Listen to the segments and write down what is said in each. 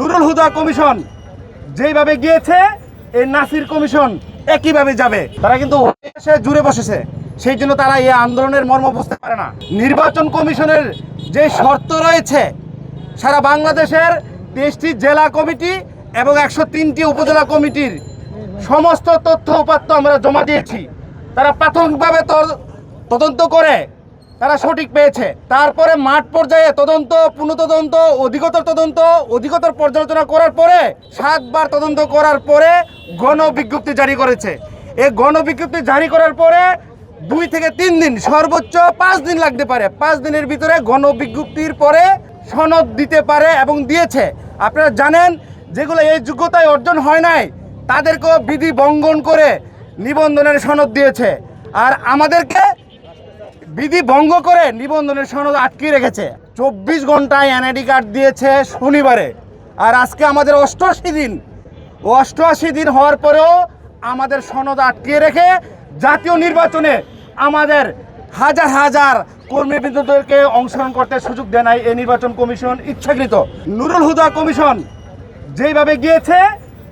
Nurul Huda commission যেইভাবে গিয়েছে এই নাসির কমিশন একইভাবে যাবে। তারা কিন্তু জুড়ে বসেছে, সেই জন্য তারা এই আন্দোলনের মর্ম বুঝতে পারে না। নির্বাচন কমিশনের যে শর্ত রয়েছে, সারা বাংলাদেশের 23টি জেলা কমিটি এবং 103টি উপজেলা কমিটির সমস্ত তথ্য উপাত্ত আমরা জমা দিয়েছি। তারা প্রাথমিকভাবে তদন্ত করে তারা সঠিক পেয়েছে। তারপরে মাঠ পর্যায়ে তদন্ত, পুনঃতদন্ত, অধিকতর পর্যালোচনা করার পরে 7 বার তদন্ত করার পরে গণবিজ্ঞপ্তি জারি করেছে। এই গণবিজ্ঞপ্তি জারি করার পরে 2 থেকে 3 দিন, সর্বোচ্চ 5 দিন লাগতে পারে। 5 দিনের ভিতরে গণবিজ্ঞপ্তির পরে সনদ দিতে পারে এবং দিয়েছে। আপনারা জানেন, যেগুলো এই যোগ্যতায় অর্জন হয় নাই তাদেরকেও বিধি লঙ্ঘন করে নিবন্ধনের সনদ দিয়েছে, আর আমাদেরকে বিধি ভঙ্গ করে নিবন্ধনের সনদ আটকে রেখেছে। 24 ঘন্টায় এনআইডি কার্ড দিয়েছে শনিবারে, আর আজকে আমাদের 88 দিন। 88 দিন হওয়ার পরেও আমাদের সনদ আটকে রেখে জাতীয় নির্বাচনে আমাদের হাজার হাজার কর্মীবৃন্দদেরকে অংশগ্রহণ করতে সুযোগ দেয় নাই এই নির্বাচন কমিশন ইচ্ছাকৃত। নুরুল হুদা কমিশন যেইভাবে গিয়েছে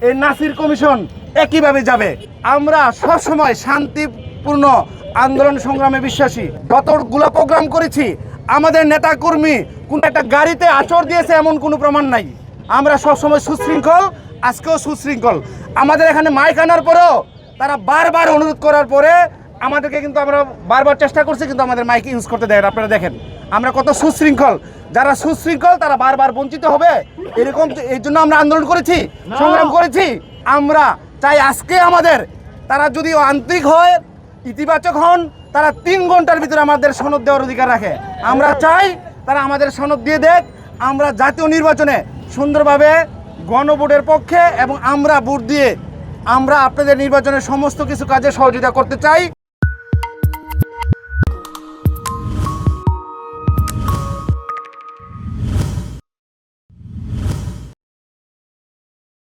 এই নাসির কমিশন একইভাবে যাবে। আমরা সবসময় শান্তিপূর্ণ আন্দোলন সংগ্রামে বিশ্বাসী। যতগুলো প্রোগ্রাম করেছি, আমাদের নেতা কর্মী কোন একটা গাড়িতে আচর দিয়েছে এমন কোনো প্রমাণ নাই। আমরা সবসময় সুশৃঙ্খল, আজকেও সুশৃঙ্খল। আমাদের এখানে মাইক আনার পরেও তারা বারবার অনুরোধ করার পরে আমাদেরকে কিন্তু আমরা বারবার চেষ্টা করছি, কিন্তু আমাদের মাইক ইউজ করতে দেয়। আপনারা দেখেন আমরা কত সুশৃঙ্খল। যারা সুশৃঙ্খল তারা বারবার বঞ্চিত হবে, এরকম এই জন্য আমরা আন্দোলন করেছি, সংগ্রাম করেছি। আমরা চাই আজকে আমাদের তারা যদি আন্তরিক হয়, ইতিবাচক হন, তারা 3 ঘন্টার ভিতরে আমাদের সনদ দেওয়ার অধিকার রাখে। আমরা চাই তারা আমাদের সনদ দিয়ে দেখ। আমরা জাতীয় নির্বাচনে সুন্দরভাবে গণভোটের পক্ষে এবং আমরা ভোট দিয়ে আমরা আপনাদের নির্বাচনের সমস্ত কিছু কাজে সহযোগিতা করতে চাই।